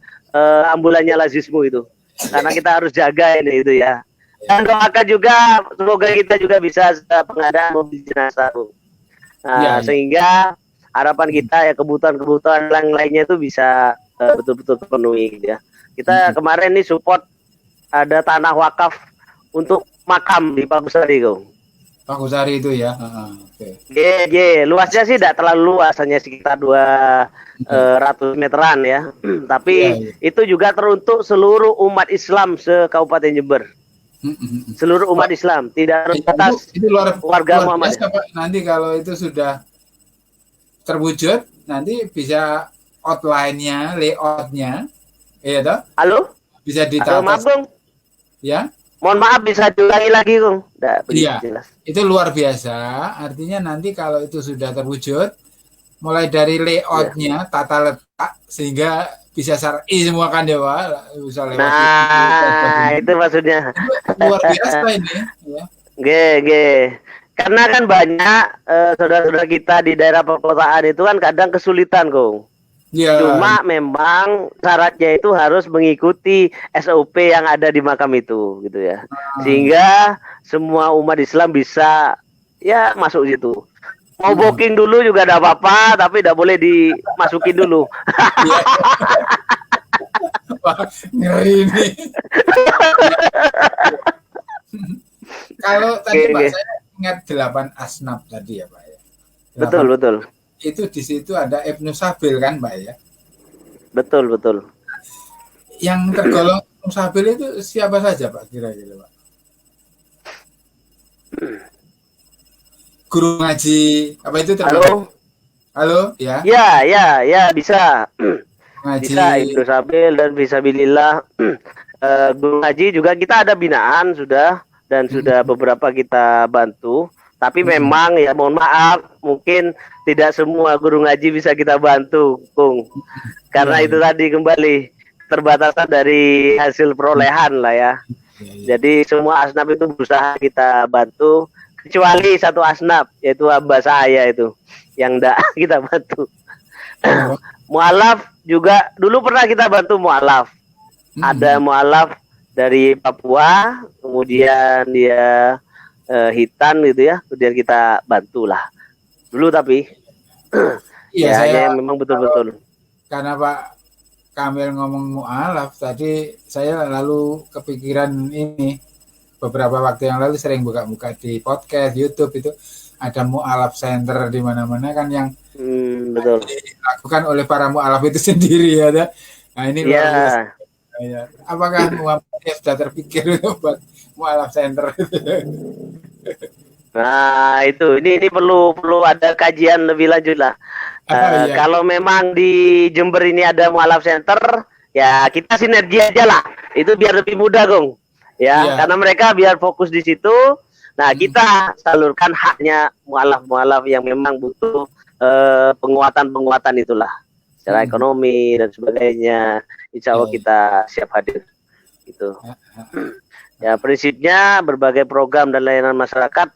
ambulannya Lazismu itu. Karena kita harus jaga ini itu ya. Dan doakan juga semoga kita juga bisa pengadaan mobil jenazah, Kong. Nah, sehingga harapan kita ya kebutuhan-kebutuhan yang lainnya itu bisa betul-betul terpenuhi gitu ya. Kita kemarin nih support ada tanah wakaf untuk makam di Pak Kusari, Kong. Pak Kusari itu ya. Luasnya sih tidak terlalu luas, hanya sekitar 200 meteran ya. Tapi itu juga teruntuk seluruh umat Islam se-Kabupaten Jember. Seluruh umat Islam, tidak terbatas warga Muhammadiyah. Nanti kalau itu sudah terwujud, nanti bisa outline-nya, layout-nya, iya toh? Halo? Bisa ditata. Maaf, Bung. Ya? Mohon maaf, bisa diulangi lagi, Bung. Iya, itu luar biasa. Artinya nanti kalau itu sudah terwujud, mulai dari layout-nya, tata letak, sehingga bisa syar'i semua kan ya, Pak? Bisa lewat. Nah, itu maksudnya. Itu luar biasa ini. Ya. Karena kan banyak saudara-saudara kita di daerah perkotaan itu kan kadang kesulitan, Kong. Ya. Cuma memang syaratnya itu harus mengikuti SOP yang ada di makam itu gitu ya. Sehingga semua umat Islam bisa ya masuk situ. Mau booking dulu juga tidak apa-apa, tapi tidak boleh dimasukin dulu. Ya. Wah, ngeri nih. Kalau tadi Pak, saya ingat 8 asnaf tadi ya Pak ya. Betul. Itu di situ ada Ibnu Sabil kan Pak ya. Betul. Yang tergolong Ibnu Sabil itu siapa saja Pak kira-kira Pak? Guru ngaji apa itu tergolong? Halo ya? Ya bisa. Ngaji. Bisa Ibnu Sabil dan Fisabilillah. Guru ngaji juga kita ada binaan sudah dan sudah beberapa kita bantu. Tapi memang ya mohon maaf, mungkin tidak semua guru ngaji bisa kita bantu, Kung. Karena itu tadi kembali terbatasan dari hasil perolehan lah ya. Jadi semua asnaf itu berusaha kita bantu, kecuali satu asnaf, yaitu hamba saya itu, yang tidak kita bantu. Mu'alaf juga, dulu pernah kita bantu mu'alaf. Ada mu'alaf dari Papua, kemudian dia Hitan gitu ya, kemudian kita bantulah dulu tapi iya, saya memang betul-betul karena Pak Kamil ngomong mu'alaf tadi saya lalu kepikiran ini beberapa waktu yang lalu sering buka-buka di podcast YouTube itu ada mu'alaf center di mana-mana kan yang betul dilakukan oleh para mu'alaf itu sendiri ya. Nah ini luar biasa. Ya. Apakah Muhammadiyah sudah terpikir buat mu'alaf center? Nah itu ini perlu ada kajian lebih lanjut lah. Iya. Kalau memang di Jember ini ada mu'alaf center, ya kita sinergi aja lah. Itu biar lebih mudah, Gong. Ya, karena mereka biar fokus di situ. Nah, kita salurkan haknya mu'alaf yang memang butuh penguatan itulah. Secara ekonomi dan sebagainya. Insya Allah kita siap hadir. Gitu. Ya, prinsipnya berbagai program dan layanan masyarakat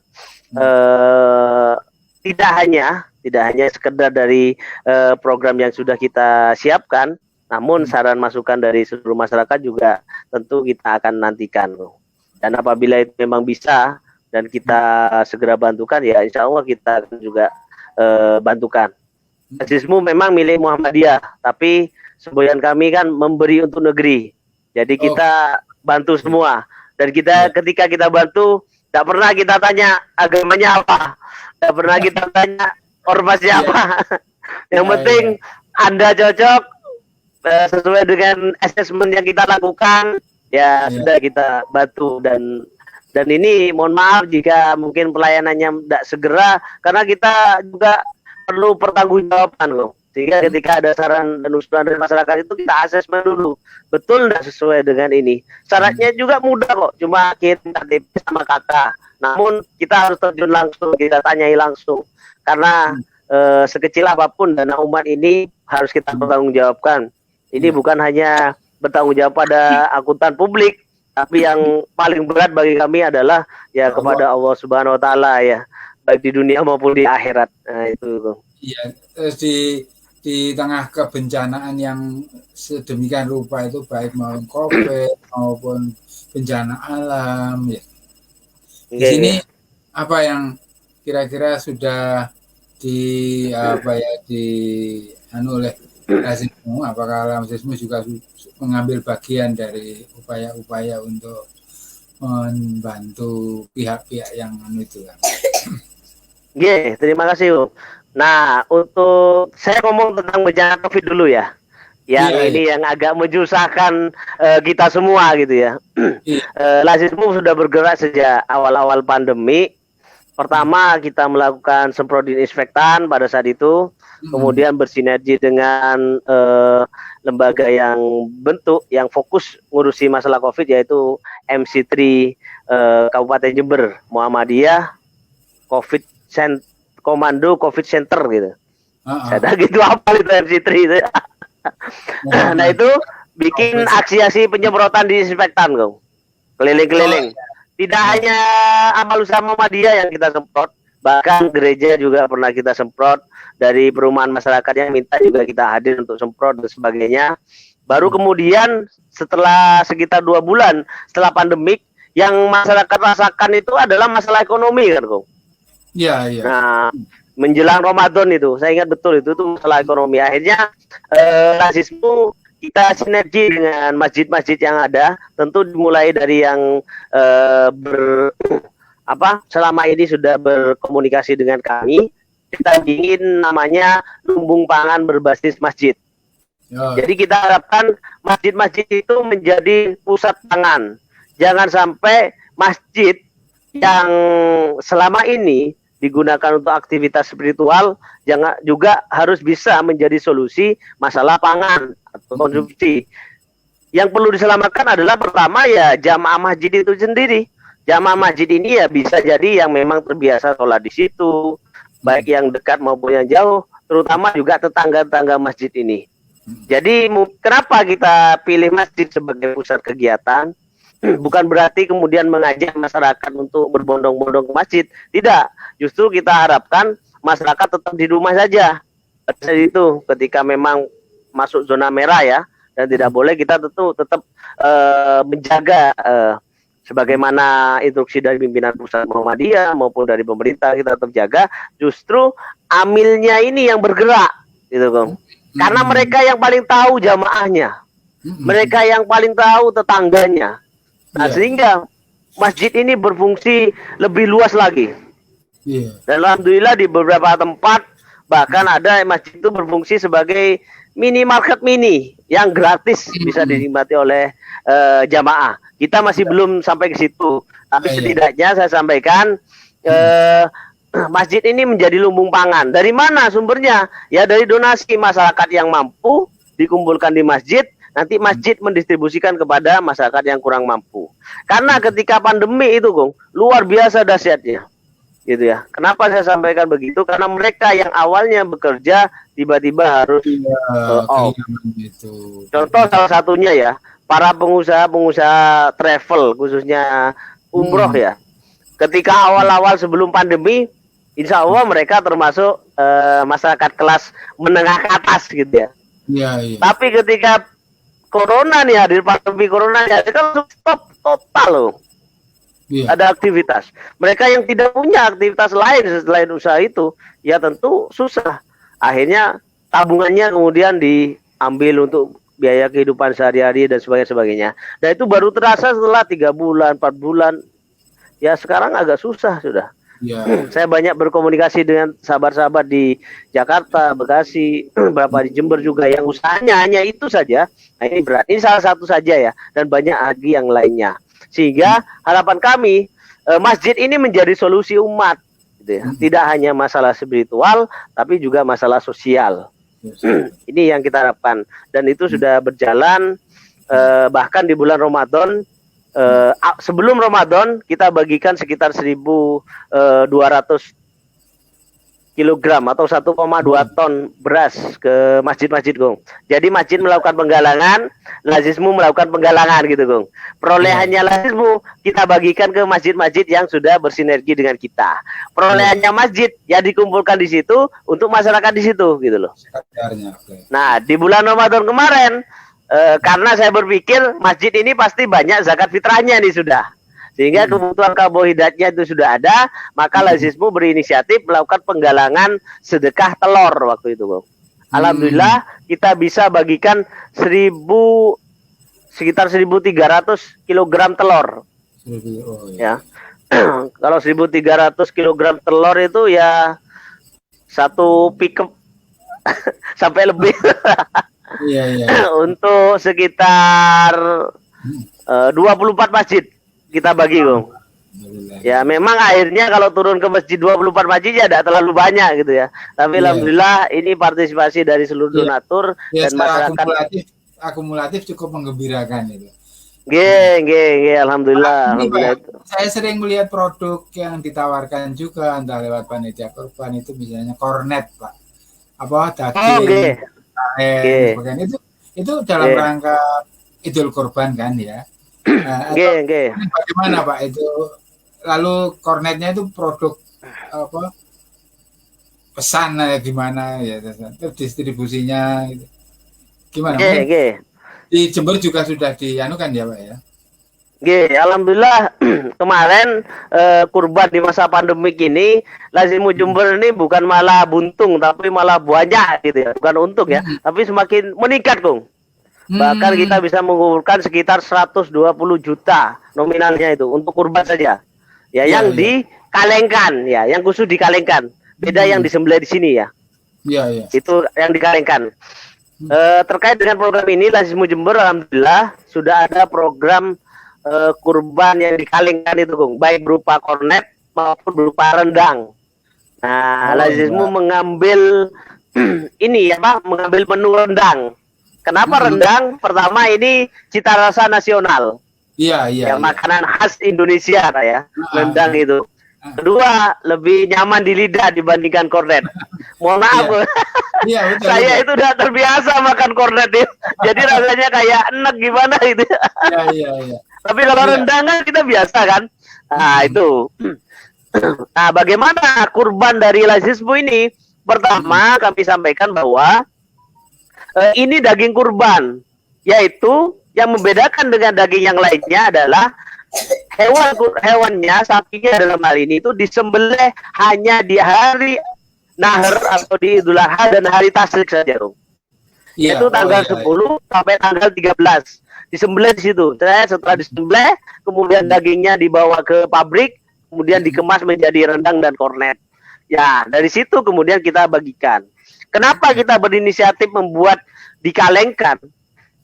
tidak hanya sekedar dari program yang sudah kita siapkan, namun saran masukan dari seluruh masyarakat juga tentu kita akan nantikan. Dan apabila itu memang bisa dan kita segera bantukan, ya insya Allah kita akan juga bantukan. Asismu memang milik Muhammadiyah, tapi semboyan kami kan memberi untuk negeri. Jadi kita bantu semua. Dan kita ketika kita bantu, tidak pernah kita tanya agamanya apa, tidak pernah kita tanya ormasnya apa. Yang penting Anda cocok sesuai dengan asesmen yang kita lakukan, ya sudah kita bantu. Dan ini mohon maaf jika mungkin pelayanannya tidak segera, karena kita juga perlu pertanggungjawaban loh. Sehingga ketika ada saran dan usulan dari masyarakat itu kita asesmen dulu, betul tidak sesuai dengan ini. Syaratnya juga mudah kok, cuma kirim KTP sama kakak. Namun kita harus terjun langsung, kita tanyai langsung. Karena sekecil apapun dana umat ini harus kita pertanggungjawabkan. Ini bukan hanya bertanggung jawab pada akuntan publik, tapi yang paling berat bagi kami adalah ya kepada Allah Subhanahu Wa Taala ya, baik di dunia maupun di akhirat. Nah itu. Iya, di tengah kebencanaan yang sedemikian rupa itu baik maupun COVID maupun bencana alam ya. Di sini apa yang kira-kira sudah oleh Lazismu, apakah Lazismu juga mengambil bagian dari upaya-upaya untuk membantu pihak-pihak yang itu kan? Terima kasih. Nah, untuk saya ngomong tentang bencana COVID dulu ya. Ini yang agak menyusahkan kita semua gitu ya. Lazismu sudah bergerak sejak awal-awal pandemi. Pertama kita melakukan semprot disinfektan pada saat itu, kemudian bersinergi dengan lembaga yang fokus ngurusi masalah COVID, yaitu MC3 Kabupaten Jember, Muhammadiyah Komando COVID Center gitu. Saya gitu apa itu MC3 itu. Nah itu bikin aksi-aksi penyemprotan disinfektan, Gong. Keliling-keliling. Tidak hanya amal usaha Muhammadiyah yang kita semprot, Bahkan gereja juga pernah kita semprot, dari perumahan masyarakat yang minta juga kita hadir untuk semprot dan sebagainya. Baru kemudian setelah sekitar 2 bulan setelah pandemik, yang masyarakat rasakan itu adalah masalah ekonomi kan, Kong. Iya, iya. Nah, menjelang Ramadan itu, saya ingat betul itu masalah ekonomi. Akhirnya Lazismu kita sinergi dengan masjid-masjid yang ada, tentu dimulai dari yang selama ini sudah berkomunikasi dengan kami. Kita ingin namanya lumbung pangan berbasis masjid. Jadi kita harapkan masjid-masjid itu menjadi pusat pangan. Jangan sampai masjid yang selama ini digunakan untuk aktivitas spiritual jangan juga harus bisa menjadi solusi masalah pangan atau konsumsi. Yang perlu diselamatkan adalah pertama ya jamaah masjid itu sendiri. Jamaah masjid ini ya bisa jadi yang memang terbiasa sholat di situ, baik yang dekat maupun yang jauh, terutama juga tetangga-tetangga masjid ini. Jadi kenapa kita pilih masjid sebagai pusat kegiatan? Bukan berarti kemudian mengajak masyarakat untuk berbondong-bondong ke masjid. Tidak, justru kita harapkan masyarakat tetap di rumah saja. Pada itu ketika memang masuk zona merah ya, dan tidak boleh, kita tetap menjaga sebagaimana instruksi dari pimpinan pusat Muhammadiyah maupun dari pemerintah, kita tetap jaga. Justru amilnya ini yang bergerak, gitu Kong. Karena mereka yang paling tahu jamaahnya, mereka yang paling tahu tetangganya. Nah, sehingga masjid ini berfungsi lebih luas lagi. Dan alhamdulillah di beberapa tempat bahkan ada masjid itu berfungsi sebagai minimarket mini yang gratis bisa dinikmati oleh jamaah. Kita masih belum sampai ke situ, tapi setidaknya saya sampaikan masjid ini menjadi lumbung pangan. Dari mana sumbernya? Ya dari donasi masyarakat yang mampu dikumpulkan di masjid. Nanti masjid mendistribusikan kepada masyarakat yang kurang mampu. Karena ketika pandemi itu, Kong, luar biasa dahsyatnya. Gitu ya. Kenapa saya sampaikan begitu? Karena mereka yang awalnya bekerja tiba-tiba harus off. Contoh salah satunya ya, para pengusaha travel khususnya umroh ya. Ketika awal-awal sebelum pandemi, insya Allah mereka termasuk masyarakat kelas menengah ke atas gitu ya. Tapi ketika corona nih hadir, pandemi corona nih hadir, kan stop total loh. Ada aktivitas. Mereka yang tidak punya aktivitas lain selain usaha itu, ya tentu susah. Akhirnya tabungannya kemudian diambil untuk biaya kehidupan sehari-hari dan sebagainya. Dan itu baru terasa setelah 3 bulan, 4 bulan. Ya sekarang agak susah sudah. Saya banyak berkomunikasi dengan sahabat-sahabat di Jakarta, Bekasi, beberapa di Jember juga yang usahanya hanya itu saja. Nah, ini berat. Ini salah satu saja ya, dan banyak lagi yang lainnya. Sehingga harapan kami masjid ini menjadi solusi umat, gitu ya. Tidak hanya masalah spiritual, tapi juga masalah sosial. Ini yang kita harapkan, dan itu sudah berjalan. Bahkan di bulan Ramadan. Sebelum Ramadan kita bagikan sekitar 1.200 kilogram atau 1,2 ton beras ke masjid-masjid, Gong. Jadi masjid melakukan penggalangan, Lazismu melakukan penggalangan gitu, Gong. Perolehannya Lazismu kita bagikan ke masjid-masjid yang sudah bersinergi dengan kita. Perolehannya masjid ya dikumpulkan di situ untuk masyarakat di situ gitu loh. Nah, di bulan Ramadan kemarin karena saya berpikir masjid ini pasti banyak zakat fitrahnya nih sudah. Sehingga kebutuhan karbohidratnya itu sudah ada, maka Lazismu berinisiatif melakukan penggalangan sedekah telur waktu itu, Bang. Alhamdulillah kita bisa bagikan sekitar 1.300 kilogram telur. Ya. Kalau 1.300 kilogram telur itu ya satu pickup sampai lebih. Untuk sekitar 24 masjid kita bagi, Bang. Ya memang akhirnya kalau turun ke masjid 24 masjid ya tidak terlalu banyak gitu ya. Tapi alhamdulillah ini partisipasi dari seluruh donatur dan masyarakat. Akumulatif cukup menggembirakan itu. Alhamdulillah. Saya sering melihat produk yang ditawarkan juga entah lewat panitia kurban itu misalnya kornet, Pak. Apa daging. Itu dalam rangka Idul Kurban kan ya. Bagaimana Pak itu? Lalu kornetnya itu produk apa pesan gimana ya, terus distribusinya gitu. Gimana? Oke. Di Jember juga sudah dianukan ya Pak ya? Oke, alhamdulillah kemarin kurban di masa pandemik ini Lazimu Jember ini bukan malah buntung tapi malah banyak gitu ya, bukan untung ya, tapi semakin meningkat Kung. Bahkan kita bisa mengumpulkan sekitar 120 juta nominalnya itu untuk kurban saja. Ya, yang dikalengkan ya, yang khusus dikalengkan. Beda yang disembelih di sini ya. Iya. Itu yang dikalengkan. Terkait dengan program ini, Lazimu Jember alhamdulillah sudah ada program kurban yang dikalengkan itu, Kung, baik berupa kornet maupun berupa rendang. Nah, Lazimu mengambil ini mengambil menu rendang. Kenapa rendang? Pertama ini cita rasa nasional. Iya. Makanan khas Indonesia ya, rendang itu. Kedua, lebih nyaman di lidah dibandingkan kornet. Mohon maaf, iya, betul, saya itu udah terbiasa makan kornet ya. Jadi rasanya kayak enak gimana itu. Iya. Tapi kalau rendang kan kita biasa kan. Nah itu. Nah bagaimana kurban dari Lazismu ini? Pertama kami sampaikan bahwa ini daging kurban. Yaitu yang membedakan dengan daging yang lainnya adalah hewannya, sapinya dalam hal ini itu disembelih hanya di hari Nahar atau di Idul Adha dan hari Tasyrik saja, Rum. Itu tanggal 10 sampai tanggal 13. Disembelih di situ. Setelah disembelih, kemudian dagingnya dibawa ke pabrik, kemudian dikemas menjadi rendang dan kornet. Ya, dari situ kemudian kita bagikan. Kenapa kita berinisiatif membuat dikalengkan?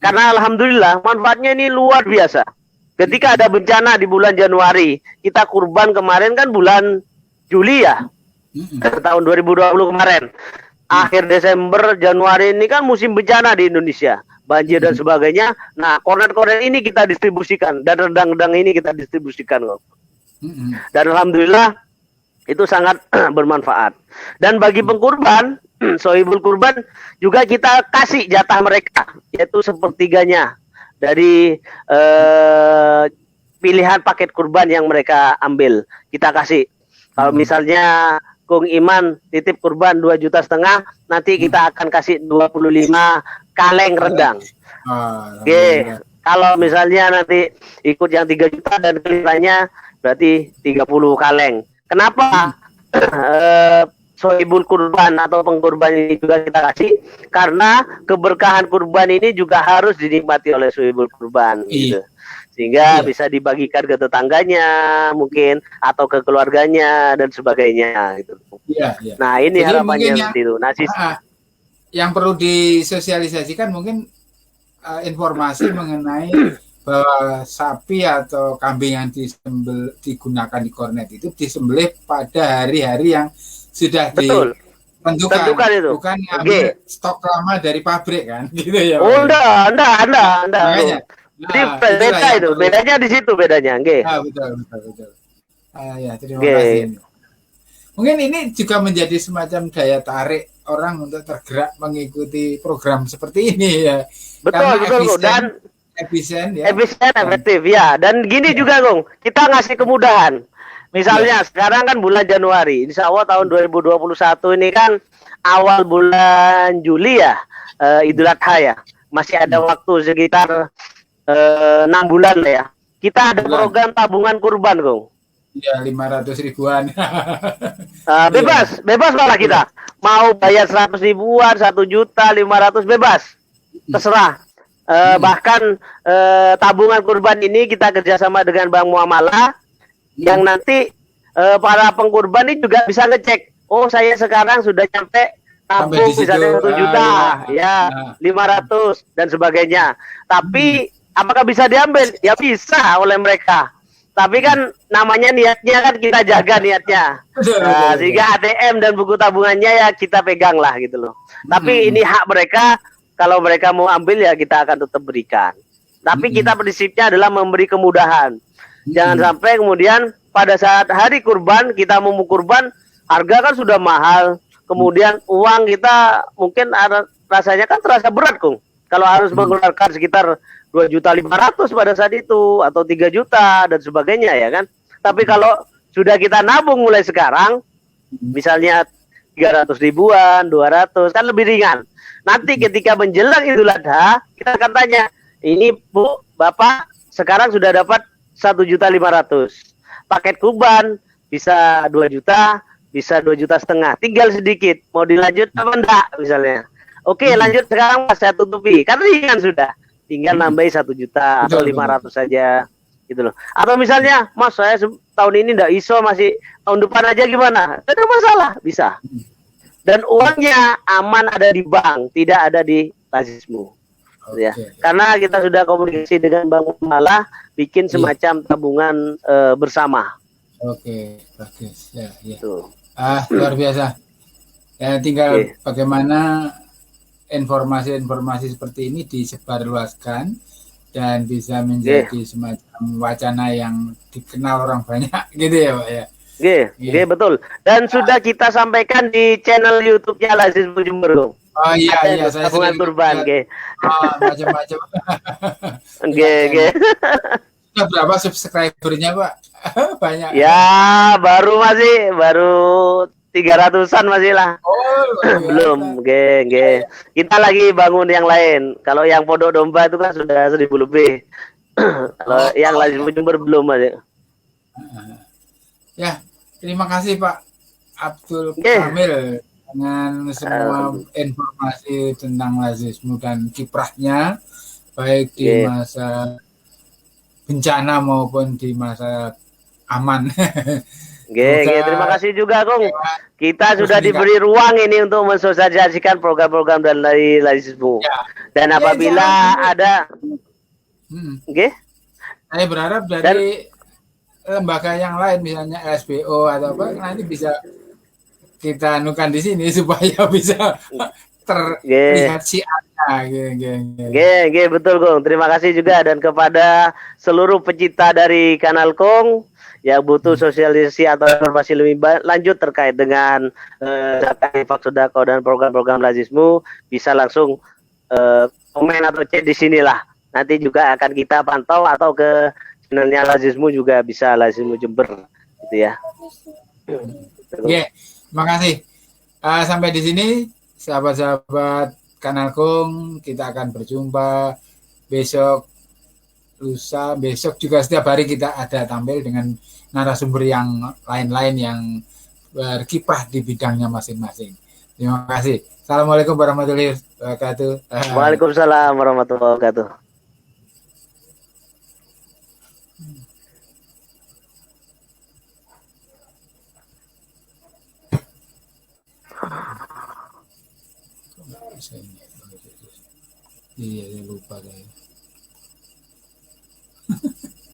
Karena alhamdulillah manfaatnya ini luar biasa. Ketika ada bencana di bulan Januari, kita kurban kemarin kan bulan Juli ya, tahun 2020 kemarin. Akhir Desember, Januari ini kan musim bencana di Indonesia, banjir dan sebagainya. Nah, kornet-kornet ini kita distribusikan dan rendang-rendang ini kita distribusikan kok. Dan alhamdulillah itu sangat bermanfaat. Dan bagi pengkurban, sohibul kurban juga kita kasih jatah mereka, yaitu sepertiganya dari pilihan paket kurban yang mereka ambil. Kita kasih. Kalau misalnya Kung Iman titip kurban 2,5 juta, nanti kita akan kasih 25 kaleng rendang. Oke. Kalau misalnya nanti ikut yang 3 juta dan kelihatannya berarti 30 kaleng. Kenapa sohibul kurban atau pengkurban ini juga kita kasih? Karena keberkahan kurban ini juga harus dinikmati oleh sohibul kurban gitu. Sehingga bisa dibagikan ke tetangganya mungkin atau ke keluarganya dan sebagainya gitu. Nah, ini jadi harapannya seperti itu. Nah, yang perlu disosialisasikan mungkin informasi mengenai bahwa sapi atau kambing yang digunakan di kornet itu disembelih pada hari-hari yang sudah ditentukan itu. Bukan stok lama dari pabrik kan gitu ya. Oh, enggak. Jadi beda itu, bedanya di situ bedanya, betul. Ya, terima kasih. Mungkin ini juga menjadi semacam daya tarik orang untuk tergerak mengikuti program seperti ini ya. Betul, dan efisien, efektif ya. Dan gini juga, Kung, kita ngasih kemudahan. Misalnya sekarang kan bulan Januari, insya Allah tahun 2021 ini kan awal bulan Juli ya, Idul Adha ya. Masih ada waktu sekitar 6 bulan lah ya. Kita ada program tabungan kurban, Kung. Iya, 500 ribuan. Bebas malah kita. Mau bayar 100 ribuan, 1 juta, 500 bebas. Terserah. Bahkan tabungan kurban ini kita kerjasama dengan Bank Muamalah yang nanti para pengkurban ini juga bisa ngecek. Oh, saya sekarang sudah nyampe tabung misalnya 1 juta, 500 dan sebagainya. Tapi apakah bisa diambil? Ya bisa oleh mereka. Tapi kan namanya niatnya kan kita jaga niatnya. Sehingga ATM dan buku tabungannya ya kita pegang lah gitu loh. Tapi ini hak mereka. Kalau mereka mau ambil ya kita akan tetap berikan. Tapi kita prinsipnya adalah memberi kemudahan. Jangan sampai kemudian pada saat hari kurban kita mau kurban harga kan sudah mahal. Kemudian uang kita mungkin rasanya kan terasa berat, Kung. Kalau harus mengeluarkan sekitar 2.500.000 pada saat itu atau 3 juta dan sebagainya ya kan. Tapi kalau sudah kita nabung mulai sekarang, Misalnya 300 ribuan, 200 kan lebih ringan. Nanti ketika menjelang Idul Adha, kita akan tanya, ini Bu, Bapak sekarang sudah dapat 1.500.000. Paket kurban bisa 2 juta, bisa 2,5 juta. Tinggal sedikit, mau dilanjut apa enggak misalnya. Oke, lanjut sekarang Mas, saya tutupi. Kan ringan sudah. Tinggal nambahin 1 juta atau 500 saja gitu loh. Atau misalnya, Mas, saya tahun ini enggak iso, masih tahun depan aja gimana? Tidak ada masalah, bisa. Dan uangnya aman ada di bank, tidak ada di Lazismu. Ya. Karena kita sudah komunikasi dengan Bank Malah, bikin semacam tabungan bersama. Oke, bagus. Ya, ya. Tuh. Luar biasa. Ya, tinggal bagaimana informasi-informasi seperti ini disebarluaskan dan bisa menjadi semacam wacana yang dikenal orang banyak, gitu ya, Pak ya. Betul. Dan sudah kita sampaikan di channel YouTube-nya Lazismu Jember. Oh iya, iya, saya tabungan kurban, macam-macam. Sudah berapa subscribernya, Pak? Banyak. Ya, baru 300-an masih lah. Belum, Kita lagi bangun yang lain. Kalau yang Pondok Domba itu kan sudah 1.000 lebih. Kalau yang Lazismu Jember belum masih. Ya, terima kasih Pak Abdul Kamil dengan semua informasi tentang Lazismu dan kiprahnya, baik di masa bencana maupun di masa aman. Terima kasih juga, Kong. Kita sudah diberi ruang ini untuk mensosialisasikan program-program dari Lazismu. Dan apabila ada, saya berharap dari lembaga yang lain, misalnya LSBO atau apa, nanti bisa kita anukan di sini supaya bisa terlihat siarnya. Betul, Kong. Terima kasih juga, dan kepada seluruh pecinta dari kanal Kong yang butuh sosialisasi atau informasi lebih lanjut terkait dengan data infak sodako dan program-program Lazismu, bisa langsung komen atau chat di sinilah. Nanti juga akan kita pantau, atau ke channelnya Lazismu juga bisa, Lazismu Jember, gitu ya. Terima kasih. Sampai di sini, sahabat-sahabat kanal Kong, kita akan berjumpa besok, lusa, besok juga setiap hari kita ada tampil dengan narasumber yang lain-lain yang berkiprah di bidangnya masing-masing. Terima kasih. Assalamualaikum warahmatullahi wabarakatuh. Waalaikumsalam warahmatullahi wabarakatuh. Iya, lupa saya.